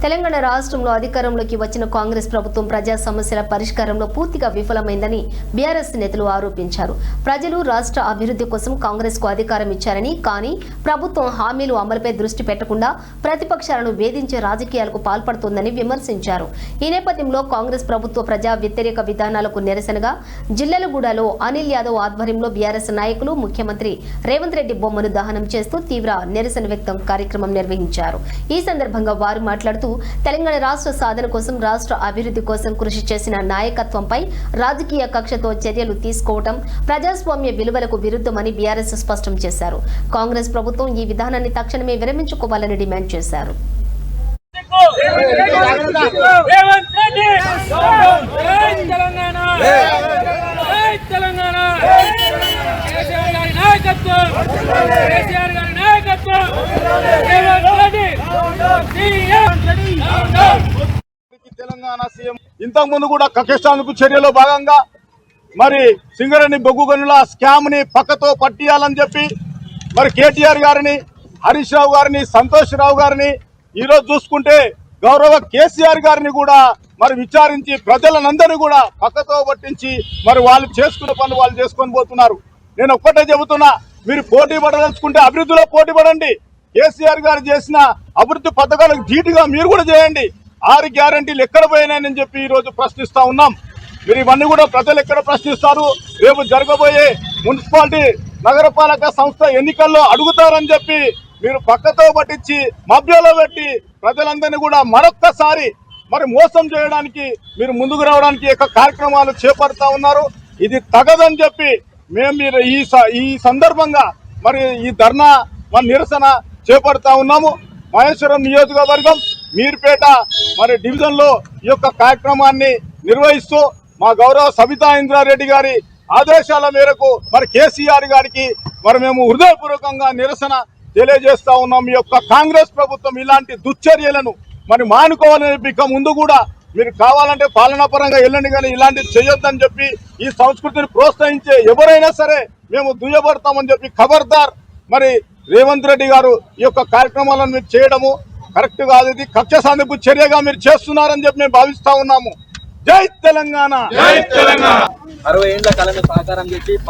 తెలంగాణ రాష్ట్రంలో అధికారంలోకి వచ్చిన కాంగ్రెస్ ప్రభుత్వం ప్రజా సమస్యల పరిష్కారంలో పూర్తిగా విఫలమైందని బీఆర్ఎస్ నేతలు ఆరోపించారు. ప్రజలు రాష్ట్ర అభివృద్ధి కోసం కాంగ్రెస్ కు అధికారం ఇచ్చారని, కానీ ప్రభుత్వం హామీలు అమలుపై దృష్టి పెట్టకుండా ప్రతిపక్షాలను వేధించే రాజకీయాలకు పాల్పడుతోందని విమర్శించారు. ఈ నేపథ్యంలో కాంగ్రెస్ ప్రభుత్వ ప్రజా వ్యతిరేక విధానాలకు నిరసనగా జిల్లెలగూడలో అనిల్ యాదవ్ ఆధ్వర్యంలో బీఆర్ఎస్ నాయకులు ముఖ్యమంత్రి రేవంత్ రెడ్డి బొమ్మను దహనం చేస్తూ తీవ్ర నిరసన వ్యక్తం కార్యక్రమం నిర్వహించారు. ఈ సందర్భంగా వారు మాట్లాడుతూ తెలంగాణ రాష్ట్ర సాధన కోసం, రాష్ట్ర అభివృద్ధి కోసం కృషి చేసిన నాయకత్వంపై రాజకీయ కక్షతో చర్యలు తీసుకోవడం ప్రజాస్వామ్య విలువలకు విరుద్ధమని బీఆర్ఎస్ స్పష్టం చేశారు. కాంగ్రెస్ ప్రభుత్వం ఈ విధానాన్ని తక్షణమే విరమించుకోవాలని డిమాండ్ చేశారు. తెలంగాణ సీఎం ఇంతకు ముందు కూడా కక్ష చర్యలో భాగంగా మరి సింగరేణి బొగ్గు గనుల స్కామ్ ని పక్కతో పట్టియాలని చెప్పి మరి కేటీఆర్ గారిని, హరీష్ రావు గారిని, సంతోష్ రావు గారిని, ఈరోజు చూసుకుంటే గౌరవ కేసీఆర్ గారిని కూడా మరి విచారించి ప్రజలందరినీ కూడా పక్కతో పట్టించి మరి వాళ్ళు చేసుకునే పనులు వాళ్ళు చేసుకొని పోతున్నారు. నేను ఒక్కటే చెబుతున్నా, మీరు పోటీ పడదలుచుకుంటే అభివృద్ధిలో పోటీ పడండి. కేసీఆర్ గారు చేసిన అభివృద్ధి పథకాలకు ధీటుగా మీరు కూడా చేయండి. 6 గ్యారంటీలు ఎక్కడ పోయినాయని చెప్పి ఈ రోజు ప్రశ్నిస్తా ఉన్నాం. మీరు ఇవన్నీ కూడా ప్రజలు ఎక్కడ ప్రశ్నిస్తారు? రేపు జరగబోయే మున్సిపాలిటీ నగరపాలక సంస్థ ఎన్నికల్లో అడుగుతారని చెప్పి మీరు పక్కతో పట్టించి మభ్యలో పెట్టి ప్రజలందరినీ కూడా మరొక్కసారి మరి మోసం చేయడానికి మీరు ముందుకు రావడానికి కార్యక్రమాలు చేపడతా ఉన్నారు. ఇది తగదని చెప్పి మేము మీరు ఈ సందర్భంగా మరి ఈ ధర్నా మన నిరసన చేపడతా ఉన్నాము. మహేశ్వరం నియోజకవర్గం మీర్పేట మరి డివిజన్ లో ఈ యొక్క కార్యక్రమాన్ని నిర్వహిస్తూ మా గౌరవ సబితా ఇంద్రారెడ్డి గారి ఆదేశాల మేరకు మరి కేసీఆర్ గారికి మరి మేము హృదయపూర్వకంగా నిరసన తెలియజేస్తా ఉన్నాం. ఈ యొక్క కాంగ్రెస్ ప్రభుత్వం ఇలాంటి దుశ్చర్యలను మరి మానుకోవాలని ఇక ముందు కూడా మీరు కావాలంటే పాలనా పరంగా వెళ్ళండి, కానీ ఇలాంటివి చేయొద్దని చెప్పి ఈ సంస్కృతిని ప్రోత్సహించే ఎవరైనా సరే మేము దుయ్యబడతామని చెప్పి ఖబర్దార్. మరి రేవంత్ రెడ్డి గారు ఈ యొక్క కార్యక్రమాలను మీరు చేయడము కరెక్ట్ కాదు. ఇది కక్ష సాధింపు చర్యగా మీరు చేస్తున్నారని చెప్పి మేము భావిస్తా ఉన్నాము. జై తెలంగాణ. 60 ఏళ్ల కాలంలో సహకారం చేసి